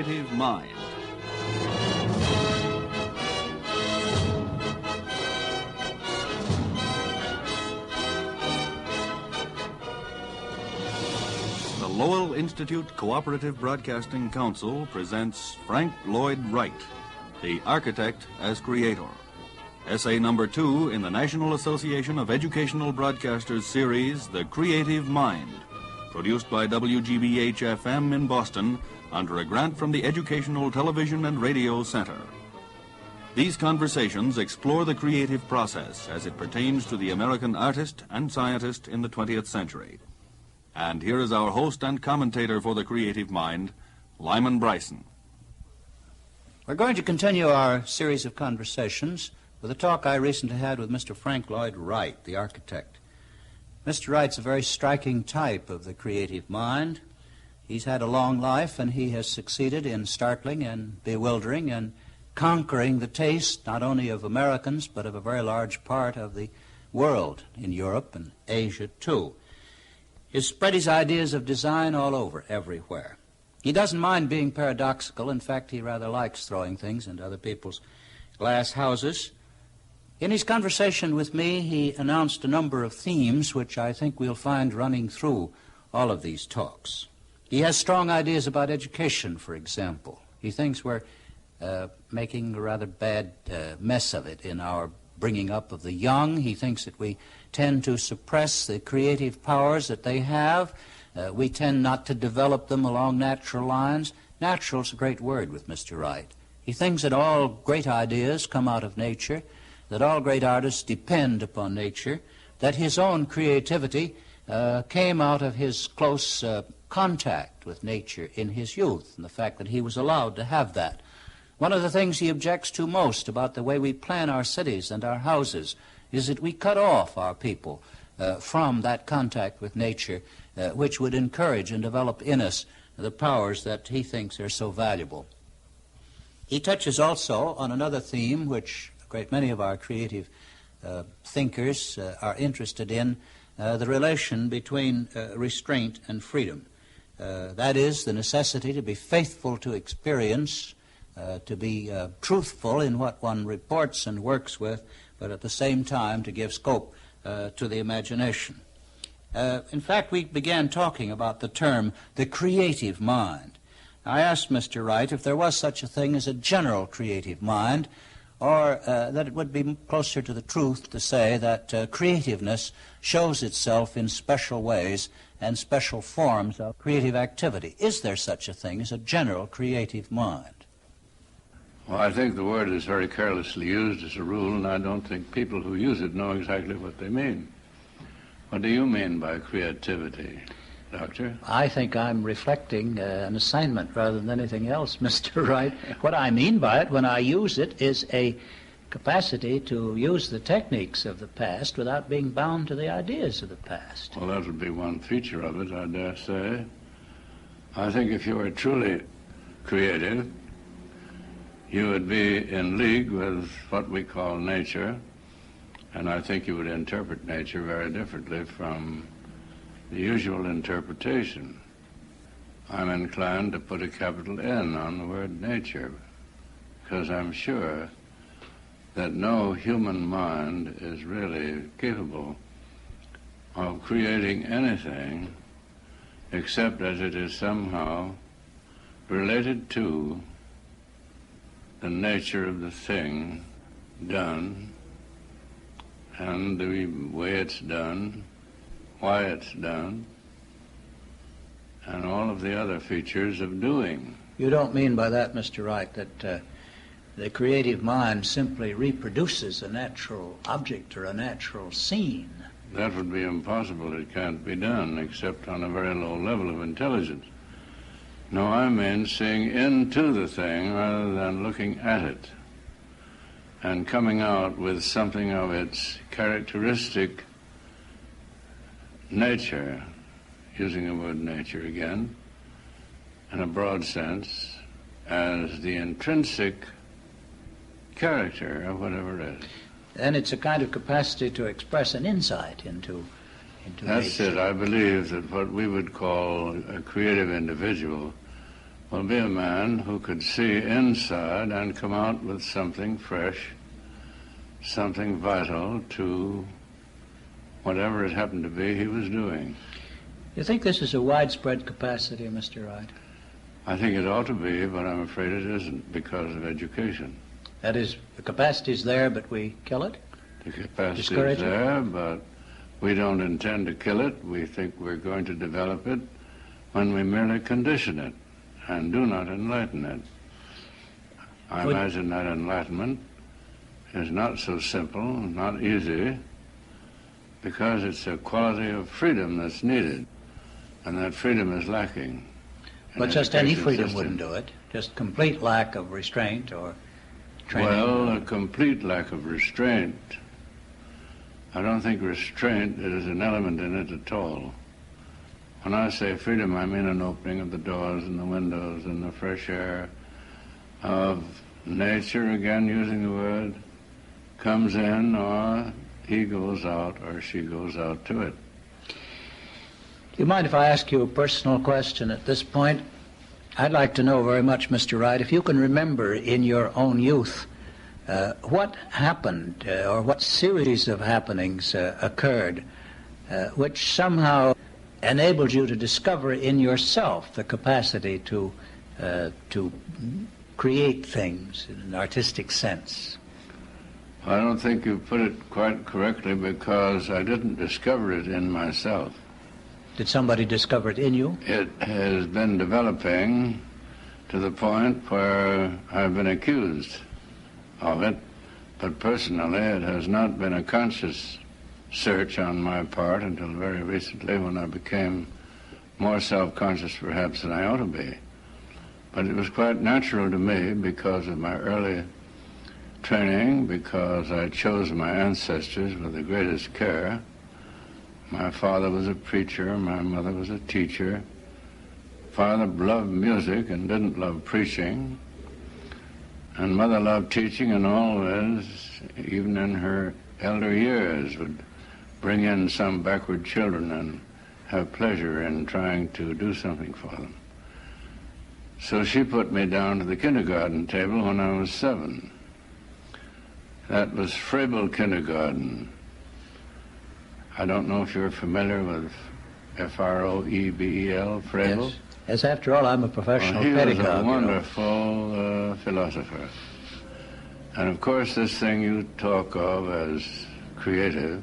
creative mind. The Lowell Institute Cooperative Broadcasting Council presents Frank Lloyd Wright, the architect as creator. Essay number 2 in the National Association of Educational Broadcasters series, The Creative Mind, produced by WGBH-FM in Boston under a grant from the Educational Television and Radio Center. These conversations explore the creative process as it pertains to the American artist and scientist in the 20th century. And here is our host and commentator for The Creative Mind, Lyman Bryson. We're going to continue our series of conversations with a talk I recently had with Mr. Frank Lloyd Wright, the architect. Mr. Wright's a very striking type of the creative mind. He's had a long life, and he has succeeded in startling and bewildering and conquering the taste not only of Americans, but of a very large part of the world, in Europe and Asia, too. He's spread his ideas of design all over, everywhere. He doesn't mind being paradoxical. In fact, he rather likes throwing things into other people's glass houses. In his conversation with me, he announced a number of themes which I think we'll find running through all of these talks. He has strong ideas about education, for example. He thinks we're making a rather bad mess of it in our bringing up of the young. He thinks that we tend to suppress the creative powers that they have. We tend not to develop them along natural lines. Natural's a great word with Mr. Wright. He thinks that all great ideas come out of nature, that all great artists depend upon nature, that his own creativity came out of his close contact with nature in his youth, and the fact that he was allowed to have that. One of the things he objects to most about the way we plan our cities and our houses is that we cut off our people from that contact with nature, which would encourage and develop in us the powers that he thinks are so valuable. He touches also on another theme which a great many of our creative thinkers are interested in, the relation between restraint and freedom. That is, the necessity to be faithful to experience, to be truthful in what one reports and works with, but at the same time to give scope to the imagination. In fact, we began talking about the term, the creative mind. I asked Mr. Wright if there was such a thing as a general creative mind, or that it would be closer to the truth to say that creativeness shows itself in special ways and special forms of creative activity. Is there such a thing as a general creative mind? Well, I think the word is very carelessly used as a rule, and I don't think people who use it know exactly what they mean. What do you mean by creativity, Doctor? I think I'm reflecting an assignment rather than anything else, Mr. Wright. What I mean by it when I use it is a capacity to use the techniques of the past without being bound to the ideas of the past. Well, that would be one feature of it, I dare say. I think if you were truly creative, you would be in league with what we call nature, and I think you would interpret nature very differently from the usual interpretation. I'm inclined to put a capital N on the word nature, because I'm sure that no human mind is really capable of creating anything except as it is somehow related to the nature of the thing done and the way it's done, why it's done, and all of the other features of doing. You don't mean by that, Mr. Wright, that the creative mind simply reproduces a natural object or a natural scene? That would be impossible. It can't be done except on a very low level of intelligence. No, I mean seeing into the thing rather than looking at it and coming out with something of its characteristic nature, using the word nature again, in a broad sense, as the intrinsic character of whatever it is. And it's a kind of capacity to express an insight into That's nature. it. I believe that what we would call a creative individual will be a man who could see inside and come out with something fresh, something vital to whatever it happened to be he was doing. You think this is a widespread capacity, Mr. Wright? I think it ought to be, but I'm afraid it isn't because of education. That is, the capacity is there, but we kill it? The capacity is there, but we don't intend to kill it. We think we're going to develop it when we merely condition it and do not enlighten it. I imagine that enlightenment is not so simple, not easy, because it's a quality of freedom that's needed, and that freedom is lacking. But just any freedom wouldn't do it. Just complete lack of restraint or training. Well, a complete lack of restraint. I don't think restraint is an element in it at all. When I say freedom, I mean an opening of the doors and the windows and the fresh air of nature, again using the word, comes in, or he goes out or she goes out to it. Do you mind if I ask you a personal question at this point? I'd like to know very much, Mr. Wright, if you can remember in your own youth what happened or what series of happenings occurred which somehow enabled you to discover in yourself the capacity to create things in an artistic sense. I don't think you put it quite correctly, because I didn't discover it in myself. Did somebody discover it in you? It has been developing to the point where I've been accused of it, but personally it has not been a conscious search on my part until very recently, when I became more self-conscious perhaps than I ought to be. But it was quite natural to me because of my early training, because I chose my ancestors with the greatest care. My father was a preacher, my mother was a teacher. Father loved music and didn't love preaching. And mother loved teaching, and always, even in her elder years, would bring in some backward children and have pleasure in trying to do something for them. So she put me down to the kindergarten table when I was 7. That was Froebel Kindergarten. I don't know if you're familiar with F-R-O-E-B-E-L, Froebel. Yes. Yes, after all, I'm a professional pedagogue. He was a wonderful philosopher. And of course, this thing you talk of as creative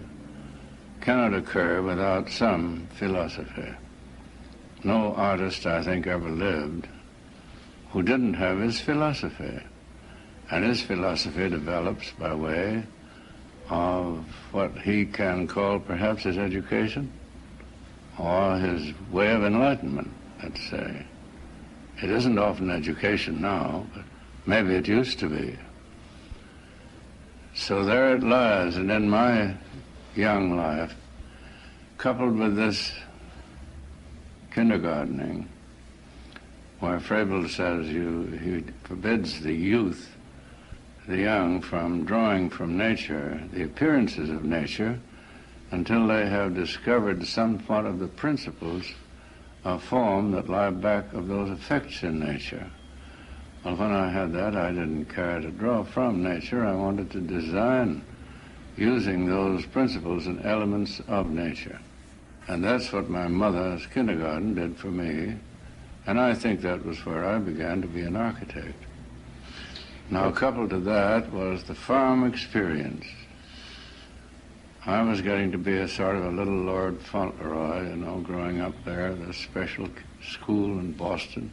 cannot occur without some philosophy. No artist, I think, ever lived who didn't have his philosophy. And his philosophy develops by way of what he can call perhaps his education or his way of enlightenment, let's say. It isn't often education now, but maybe it used to be. So there it lies, and in my young life, coupled with this kindergartening, where Froebel says he forbids the youth, the young, from drawing from nature, the appearances of nature, until they have discovered somewhat of the principles of form that lie back of those effects in nature. Well, when I had that, I didn't care to draw from nature. I wanted to design using those principles and elements of nature. And that's what my mother's kindergarten did for me. And I think that was where I began to be an architect. Now, coupled to that was the farm experience. I was getting to be a sort of a little Lord Fauntleroy, you know, growing up there at a special school in Boston.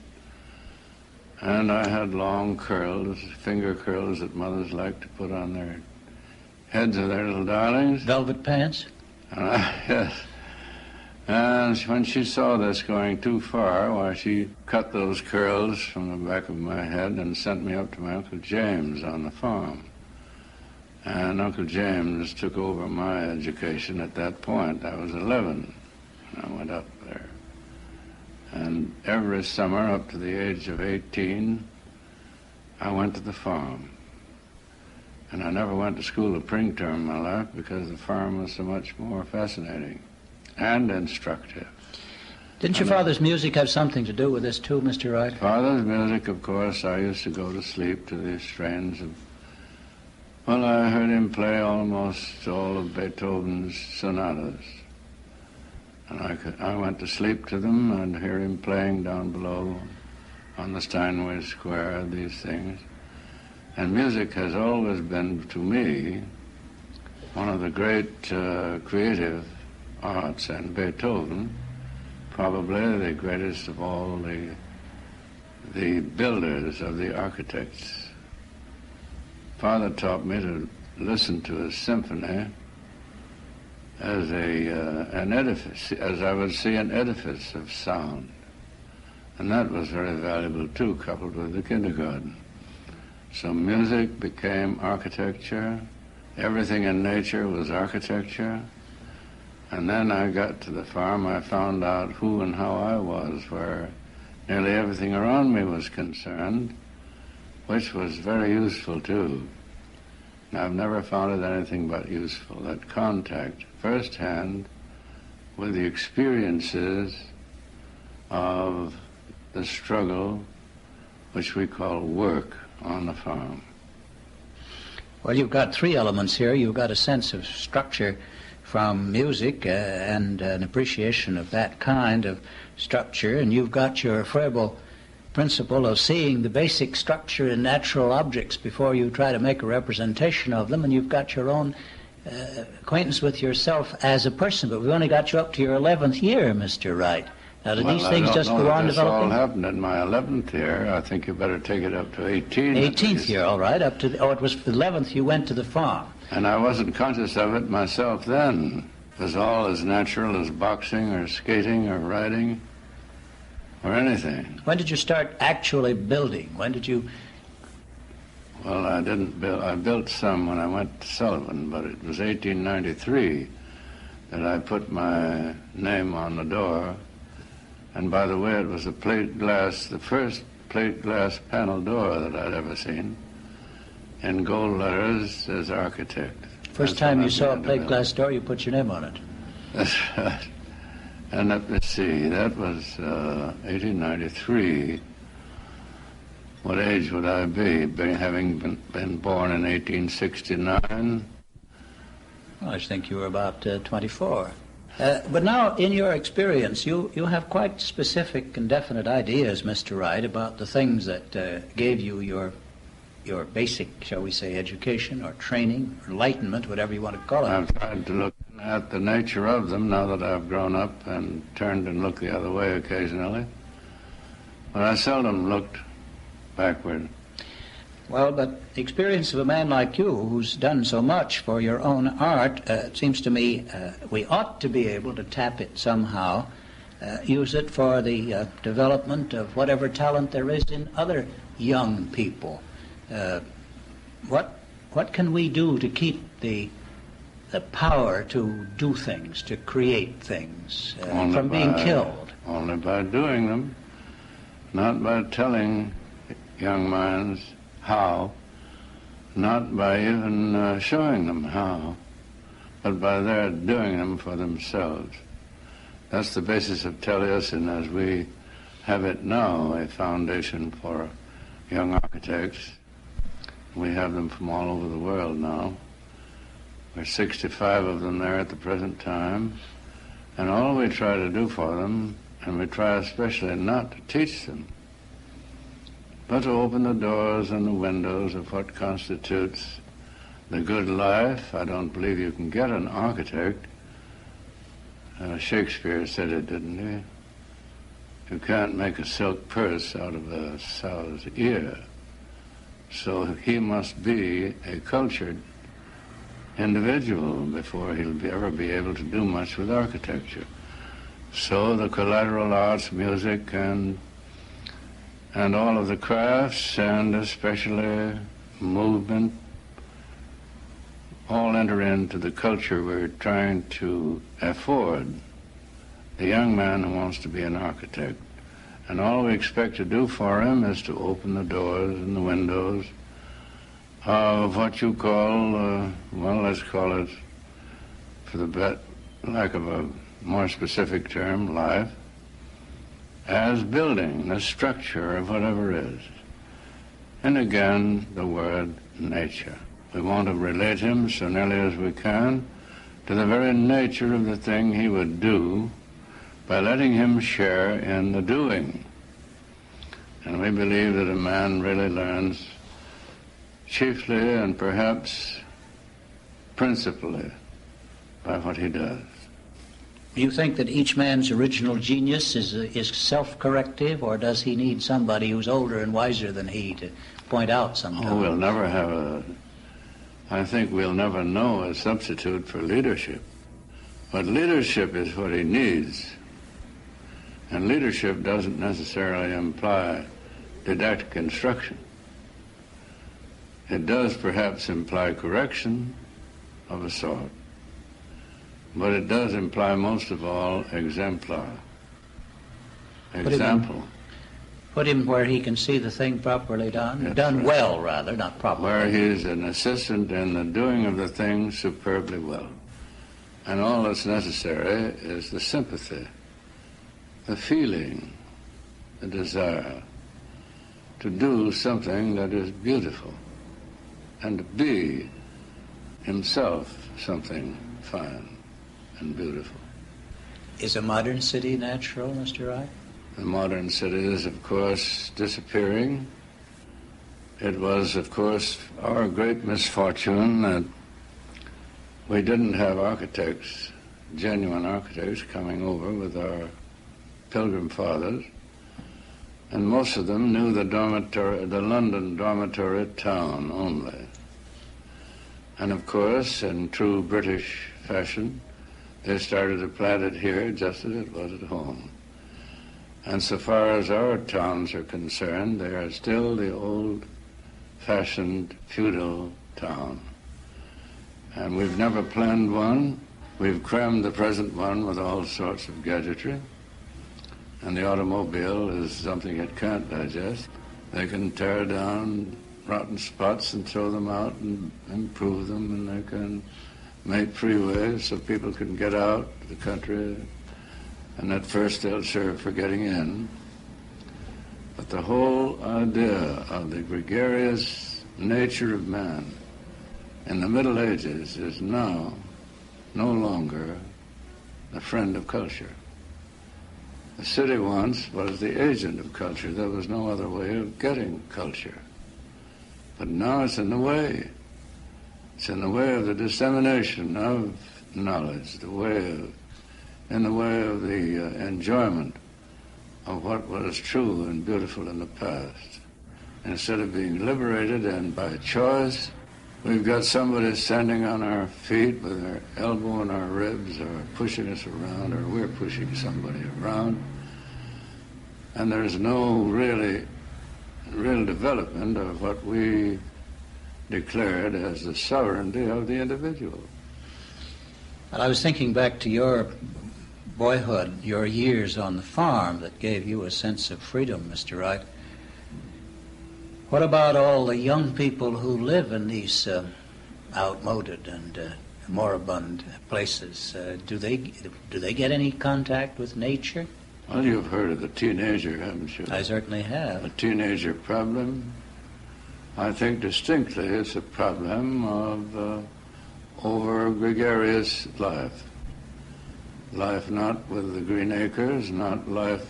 And I had long curls, finger curls that mothers like to put on their heads of their little darlings. Velvet pants? Yes. And when she saw this going too far, why, she cut those curls from the back of my head and sent me up to my Uncle James on the farm. And Uncle James took over my education at that point. I was 11 when I went up there. And every summer up to the age of 18, I went to the farm. And I never went to school a spring term in my life because the farm was so much more fascinating and instructive. Didn't your father's music have something to do with this too, Mr. Wright? Father's music, of course, I used to go to sleep to the strains of... Well, I heard him play almost all of Beethoven's sonatas. And I went to sleep to them and hear him playing down below on the Steinway Square, these things. And music has always been, to me, one of the great creative arts, and Beethoven, probably the greatest of all the builders of the architects. Father taught me to listen to a symphony as an edifice, as I would see an edifice of sound. And that was very valuable too, coupled with the kindergarten. So music became architecture. Everything in nature was architecture. And then I got to the farm, I found out who and how I was, where nearly everything around me was concerned, which was very useful too. And I've never found it anything but useful, that contact firsthand with the experiences of the struggle which we call work on the farm. Well, you've got three elements here. You've got a sense of structure from music and an appreciation of that kind of structure, and you've got your Froebel principle of seeing the basic structure in natural objects before you try to make a representation of them, and you've got your own acquaintance with yourself as a person. But we've only got you up to your 11th year, Mr. Wright. Now, do these things just go on developing? This all happened in my 11th year. I think you better take it up to 18. 18th year, all right. Up to it was the 11th you went to the farm. And I wasn't conscious of it myself then. It was all as natural as boxing or skating or riding or anything. When did you start actually building? When did you... Well, I didn't build. I built some when I went to Sullivan, but it was 1893 that I put my name on the door. And by the way, it was a plate glass, the first plate glass panel door that I'd ever seen, in gold letters as architect. First time you saw a plate glass door, you put your name on it. That's right. And let me see, that was 1893. What age would I be, having been born in 1869? Well, I think you were about 24. But now, in your experience, you have quite specific and definite ideas, Mr. Wright, about the things that gave you your basic, shall we say, education or training, or enlightenment, whatever you want to call it. I've tried to look at the nature of them now that I've grown up and turned and looked the other way occasionally. But I seldom looked backward. Well, but the experience of a man like you who's done so much for your own art, it seems to me we ought to be able to tap it somehow, use it for the development of whatever talent there is in other young people. What can we do to keep the power to do things, to create things, from being killed? Only by doing them, not by telling young minds how, not by even showing them how, but by their doing them for themselves. That's the basis of Taliesin as we have it now, a foundation for young architects. We have them from all over the world now. There's 65 of them there at the present time, and all we try to do for them, and we try especially not to teach them, but to open the doors and the windows of what constitutes the good life. I don't believe you can get an architect. Shakespeare said it, didn't he? You can't make a silk purse out of a sow's ear. So he must be a cultured individual before he'll ever be able to do much with architecture. So the collateral arts, music, and all of the crafts, and especially movement, all enter into the culture we're trying to afford the young man who wants to be an architect. And all we expect to do for him is to open the doors and the windows of what you call, well, let's call it, for the lack of a more specific term, life. as building the structure of whatever is. And again, the word nature. We want to relate him so nearly as we can to the very nature of the thing he would do by letting him share in the doing. And we believe that a man really learns chiefly and perhaps principally by what he does. Do you think that each man's original genius is self-corrective, or does he need somebody who's older and wiser than he to point out sometimes? Oh, we'll never have I think we'll never know a substitute for leadership. But leadership is what he needs. And leadership doesn't necessarily imply didactic instruction. It does perhaps imply correction of a sort, but it does imply most of all exemplar. Example. Put him where he can see the thing properly done. That's done right. well, rather, not properly. Where he's an assistant in the doing of the thing superbly well. And all that's necessary is the sympathy, the feeling, the desire to do something that is beautiful and to be himself something fine and beautiful. Is a modern city natural, Mr. Wright? The modern city is, of course, disappearing. It was, of course, our great misfortune that we didn't have architects, genuine architects, coming over with our Pilgrim Fathers, and most of them knew the London dormitory town only. And of course, in true British fashion, they started to plant it here just as it was at home. And so far as our towns are concerned, they are still the old-fashioned feudal town. And we've never planned one. We've crammed the present one with all sorts of gadgetry. And the automobile is something it can't digest. They can tear down rotten spots and throw them out and improve them, and they can make freeways so people can get out to the country. And at first they'll serve for getting in. But the whole idea of the gregarious nature of man in the Middle Ages is now no longer the friend of culture. The city once was the agent of culture. There was no other way of getting culture. But now it's in the way. It's in the way of the dissemination of knowledge, in the way of the enjoyment of what was true and beautiful in the past. Instead of being liberated and by choice, we've got somebody standing on our feet with their elbow in our ribs, or pushing us around, or we're pushing somebody around. And there's no real development of what we declared as the sovereignty of the individual. Well, I was thinking back to your boyhood, your years on the farm that gave you a sense of freedom, Mr. Wright. What about all the young people who live in these outmoded and moribund places? Do they get any contact with nature? Well, you've heard of the teenager, haven't you? I certainly have. The teenager problem. I think distinctly it's a problem of over-gregarious life. Life not with the green acres, not life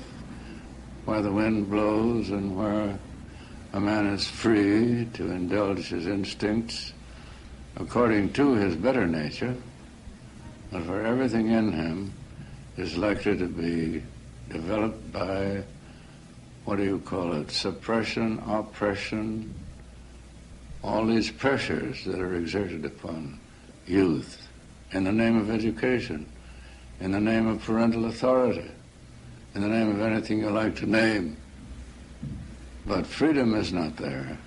where the wind blows and where a man is free to indulge his instincts according to his better nature, but where everything in him is likely to be developed by, what do you call it, suppression, oppression, all these pressures that are exerted upon youth in the name of education, in the name of parental authority, in the name of anything you like to name. But freedom is not there,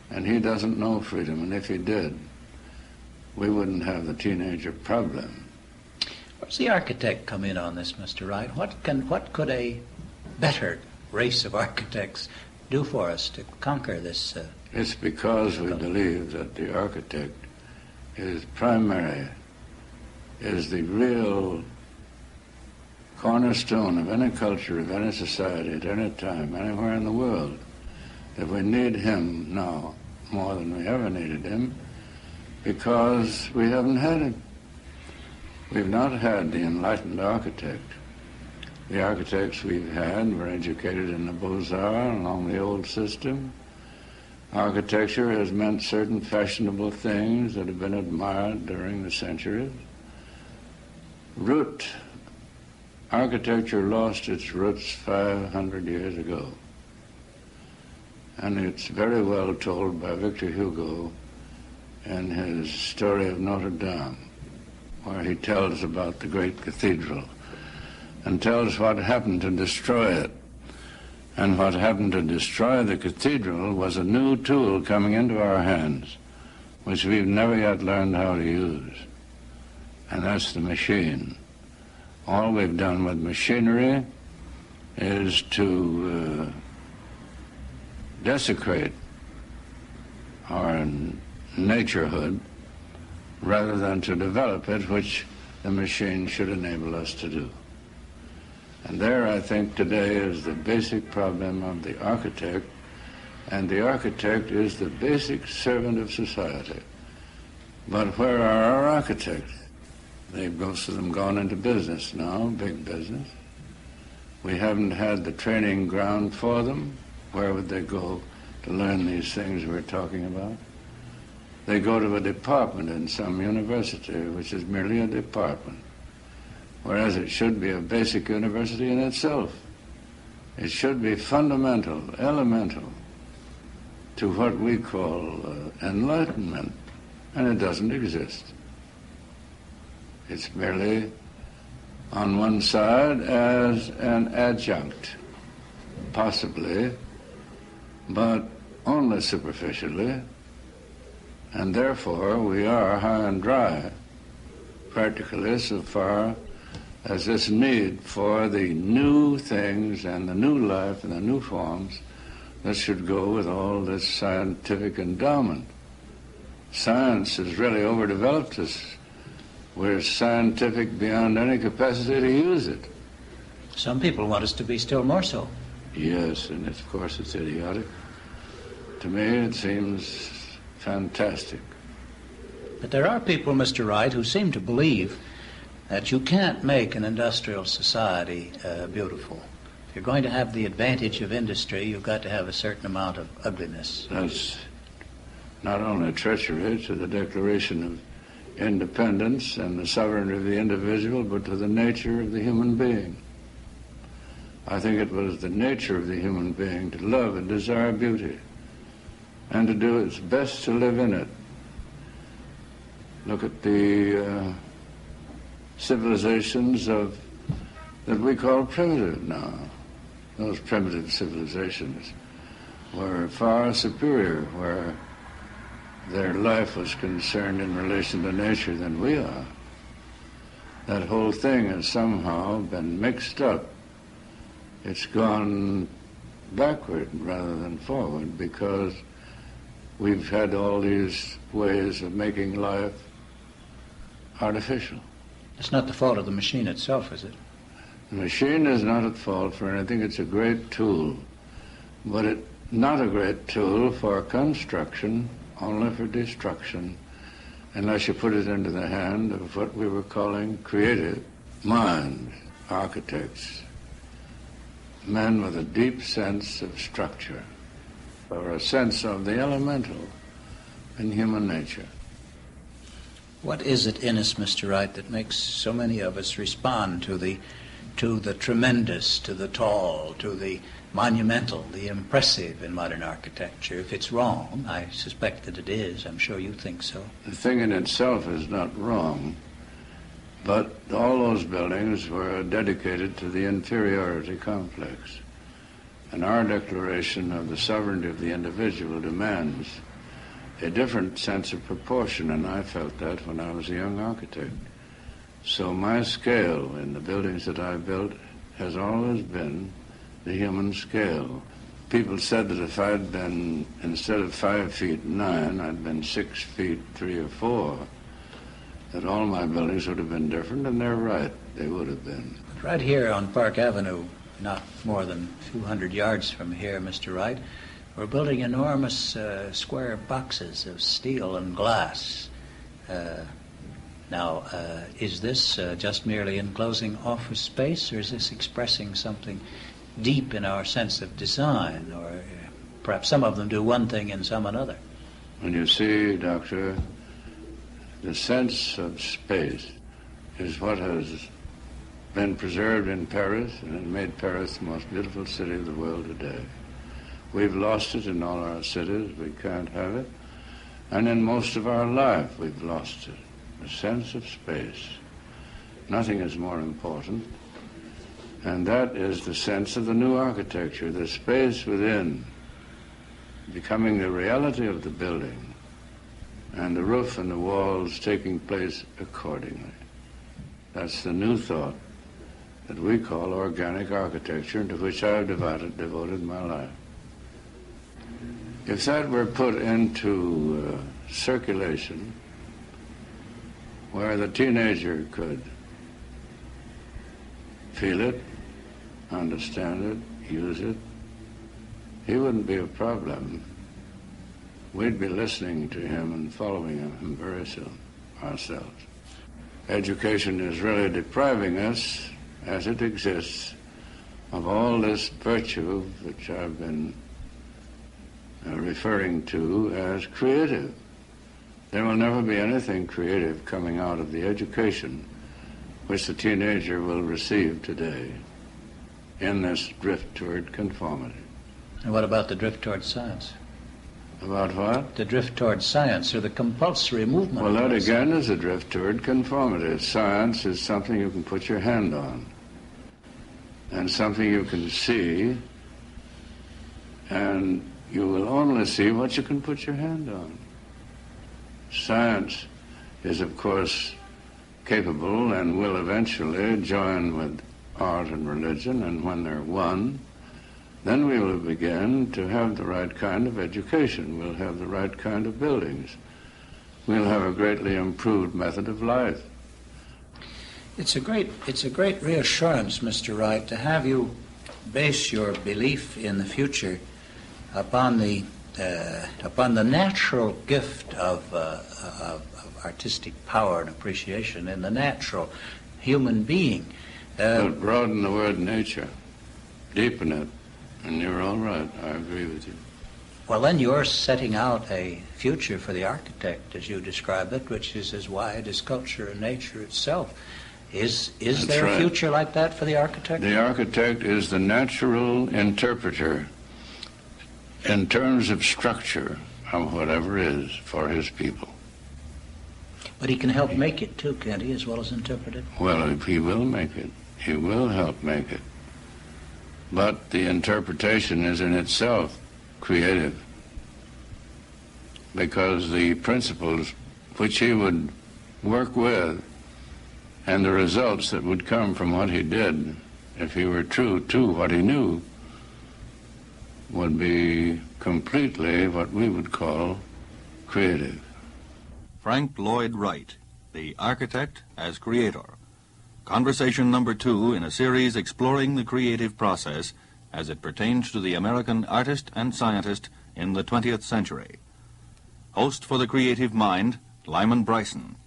and he doesn't know freedom, and if he did, we wouldn't have the teenager problem. Where's the architect come in on this, Mr. Wright? What could a better race of architects do for us to conquer this? It's because we believe that the architect is primary, is the real cornerstone of any culture, of any society, at any time, anywhere in the world, that we need him now more than we ever needed him, because we haven't had him. We've not had the enlightened architect. The architects we've had were educated in the Beaux-Arts along the old system. Architecture has meant certain fashionable things that have been admired during the centuries. Architecture lost its roots 500 years ago. And it's very well told by Victor Hugo in his story of Notre Dame, where he tells about the great cathedral and tells what happened to destroy it. And what happened to destroy the cathedral was a new tool coming into our hands, which we've never yet learned how to use, and that's the machine. All we've done with machinery is to desecrate our naturehood rather than to develop it, which the machine should enable us to do. And there, I think, today is the basic problem of the architect, and the architect is the basic servant of society. But where are our architects? They've, most of them, gone into business now, big business. We haven't had the training ground for them. Where would they go to learn these things we're talking about? They go to a department in some university, which is merely a department, whereas it should be a basic university in itself. It should be fundamental, elemental to what we call enlightenment, and it doesn't exist. It's merely on one side as an adjunct, possibly, but only superficially, and therefore we are high and dry, practically, so far as this need for the new things and the new life and the new forms that should go with all this scientific endowment. Science has really overdeveloped us. We're scientific beyond any capacity to use it. Some people want us to be still more so. Yes, and of course it's idiotic. To me, it seems fantastic. But there are people, Mr. Wright, who seem to believe that you can't make an industrial society beautiful. If you're going to have the advantage of industry, you've got to have a certain amount of ugliness. That's not only treachery to the Declaration of Independence and the sovereignty of the individual, but to the nature of the human being. I think it was the nature of the human being to love and desire beauty and to do its best to live in it. Look at the civilizations that we call primitive now. Those primitive civilizations were far superior where their life was concerned in relation to nature than we are. That whole thing has somehow been mixed up. It's gone backward rather than forward because we've had all these ways of making life artificial. It's not the fault of the machine itself, is it? The machine is not at fault for anything. It's a great tool, but it's not a great tool for construction, only for destruction, unless you put it into the hand of what we were calling creative minds, architects, men with a deep sense of structure, or a sense of the elemental in human nature. What is it in us, Mr. Wright, that makes so many of us respond to the tremendous, to the tall, to the monumental, the impressive in modern architecture? If it's wrong, I suspect that it is. I'm sure you think so. The thing in itself is not wrong, but all those buildings were dedicated to the inferiority complex. And our declaration of the sovereignty of the individual demands a different sense of proportion, and I felt that when I was a young architect. So my scale in the buildings that I built has always been the human scale. People said that if I'd been, instead of 5'9", I'd been 6 feet 3 or 4, that all my buildings would have been different, and they're right, they would have been. Right here on Park Avenue, not more than a few hundred yards from here, Mr. Wright, we're building enormous square boxes of steel and glass. Now, is this just merely enclosing office space, or is this expressing something deep in our sense of design, or perhaps some of them do one thing and some another? And you see, Doctor, the sense of space is what has been preserved in Paris and made Paris the most beautiful city of the world today. We've lost it in all our cities. We can't have it. And in most of our life, we've lost it. The sense of space. Nothing is more important. And that is the sense of the new architecture, the space within, becoming the reality of the building, and the roof and the walls taking place accordingly. That's the new thought that we call organic architecture, to which I've devoted my life. If that were put into circulation, where the teenager could feel it, understand it, use it, he wouldn't be a problem. We'd be listening to him and following him very soon ourselves. Education is really depriving us, as it exists, of all this virtue which I've been referring to as creative. There will never be anything creative coming out of the education which the teenager will receive today in this drift toward conformity. And what about the drift toward science? About what? The drift toward science, or the compulsory movement. Well, that again is a drift toward conformity. Science is something you can put your hand on, and something you can see, and you will only see what you can put your hand on. Science is, of course, capable and will eventually join with art and religion, and when they're one, then we will begin to have the right kind of education. We'll have the right kind of buildings. We'll have a greatly improved method of life. It's a great reassurance, Mr. Wright, to have you base your belief in the future upon the natural gift of artistic power and appreciation in the natural human being. But broaden the word nature, deepen it, and you're all right. I agree with you. Well, then you're setting out a future for the architect, as you describe it, which is as wide as culture and nature itself. Is there a future like that for the architect? The architect is the natural interpreter in terms of structure of whatever is for his people. But he can help make it too, can't he, as well as interpret it? Well, if he will make it, he will help make it. But the interpretation is in itself creative, because the principles which he would work with and the results that would come from what he did, if he were true to what he knew, would be completely what we would call creative. Frank Lloyd Wright, the architect as creator. Conversation number 2 in a series exploring the creative process as it pertains to the American artist and scientist in the 20th century. Host for The Creative Mind, Lyman Bryson.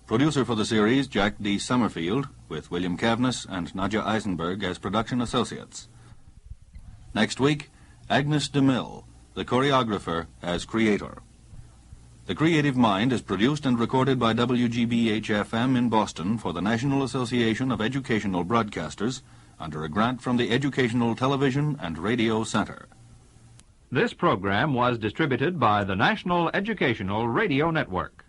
Producer for the series, Jack D. Summerfield, with William Cavness and Nadja Eisenberg as production associates. Next week, Agnes de Mille, the choreographer as creator. The Creative Mind is produced and recorded by WGBH-FM in Boston for the National Association of Educational Broadcasters under a grant from the Educational Television and Radio Center. This program was distributed by the National Educational Radio Network.